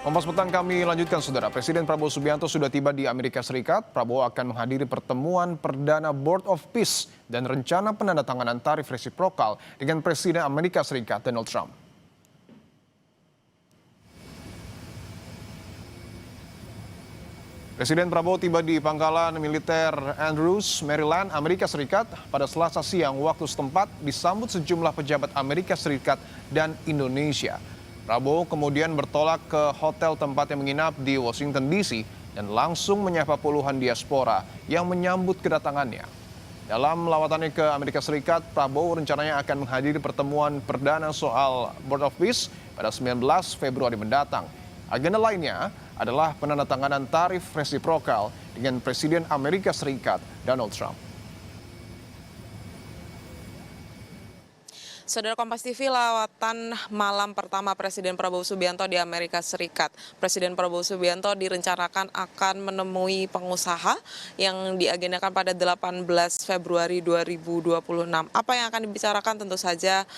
Kompas Petang kami lanjutkan, Saudara. Presiden Prabowo Subianto sudah tiba di Amerika Serikat. Prabowo akan menghadiri pertemuan perdana Board of Peace dan rencana penandatanganan tarif resiprokal dengan Presiden Amerika Serikat Donald Trump. Presiden Prabowo tiba di Pangkalan Militer Andrews, Maryland, Amerika Serikat pada Selasa siang waktu setempat, disambut sejumlah pejabat Amerika Serikat dan Indonesia. Prabowo kemudian bertolak ke hotel tempat yang menginap di Washington DC dan langsung menyapa puluhan diaspora yang menyambut kedatangannya. Dalam lawatannya ke Amerika Serikat, Prabowo rencananya akan menghadiri pertemuan perdana soal Board of Peace pada 19 Februari mendatang. Agenda lainnya adalah penandatanganan tarif resiprokal dengan Presiden Amerika Serikat Donald Trump. Saudara Kompas TV, lawatan malam pertama Presiden Prabowo Subianto di Amerika Serikat. Presiden Prabowo Subianto direncanakan akan menemui pengusaha yang diagendakan pada 18 Februari 2026. Apa yang akan dibicarakan? Tentu saja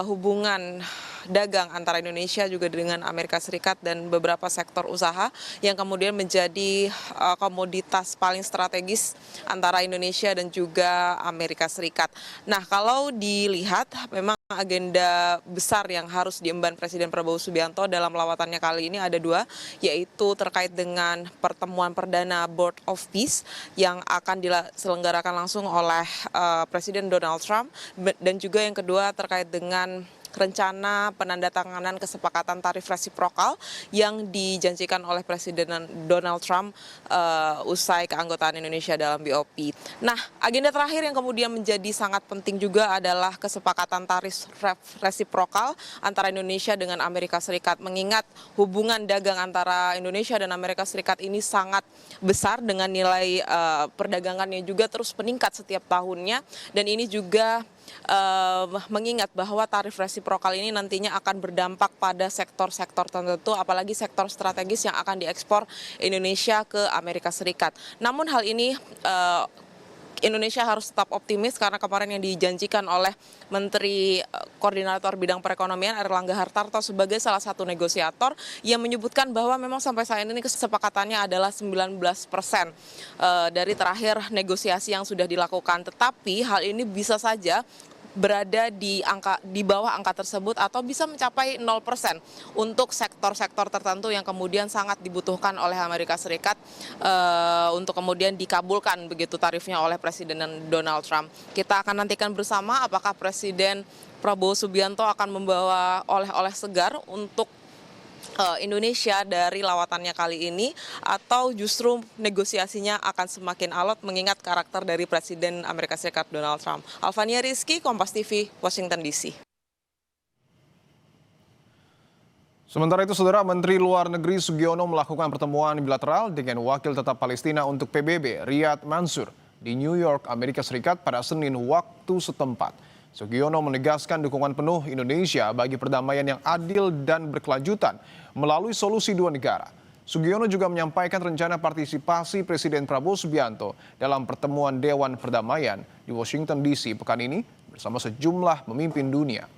hubungan dagang antara Indonesia juga dengan Amerika Serikat dan beberapa sektor usaha yang kemudian menjadi komoditas paling strategis antara Indonesia dan juga Amerika Serikat. Nah, kalau dilihat memang agenda besar yang harus diemban Presiden Prabowo Subianto dalam lawatannya kali ini ada dua, yaitu terkait dengan pertemuan perdana Board of Peace yang akan diselenggarakan langsung oleh Presiden Donald Trump, dan juga yang kedua terkait dengan rencana penandatanganan kesepakatan tarif resiprokal yang dijanjikan oleh Presiden Donald Trump usai keanggotaan Indonesia dalam BOP. Nah, agenda terakhir yang kemudian menjadi sangat penting juga adalah kesepakatan tarif resiprokal antara Indonesia dengan Amerika Serikat, mengingat hubungan dagang antara Indonesia dan Amerika Serikat ini sangat besar dengan nilai perdagangannya juga terus meningkat setiap tahunnya, dan ini juga mengingat bahwa tarif resiprokal ini nantinya akan berdampak pada sektor-sektor tertentu, apalagi sektor strategis yang akan diekspor Indonesia ke Amerika Serikat. Namun hal ini Indonesia harus tetap optimis karena kemarin yang dijanjikan oleh Menteri Koordinator Bidang Perekonomian Airlangga Hartarto sebagai salah satu negosiator yang menyebutkan bahwa memang sampai saat ini kesepakatannya adalah 19% dari terakhir negosiasi yang sudah dilakukan. Tetapi hal ini bisa saja berada di bawah angka tersebut atau bisa mencapai 0% untuk sektor-sektor tertentu yang kemudian sangat dibutuhkan oleh Amerika Serikat untuk kemudian dikabulkan begitu tarifnya oleh Presiden Donald Trump. Kita akan nantikan bersama apakah Presiden Prabowo Subianto akan membawa oleh-oleh segar untuk Indonesia dari lawatannya kali ini, atau justru negosiasinya akan semakin alot mengingat karakter dari Presiden Amerika Serikat Donald Trump. Alvania Rizky, Kompas TV, Washington DC. Sementara itu, Saudara, Menteri Luar Negeri Sugiono melakukan pertemuan bilateral dengan Wakil Tetap Palestina untuk PBB, Riyad Mansur, di New York, Amerika Serikat pada Senin waktu setempat. Sugiono menegaskan dukungan penuh Indonesia bagi perdamaian yang adil dan berkelanjutan melalui solusi dua negara. Sugiono juga menyampaikan rencana partisipasi Presiden Prabowo Subianto dalam pertemuan Dewan Perdamaian di Washington DC pekan ini bersama sejumlah pemimpin dunia.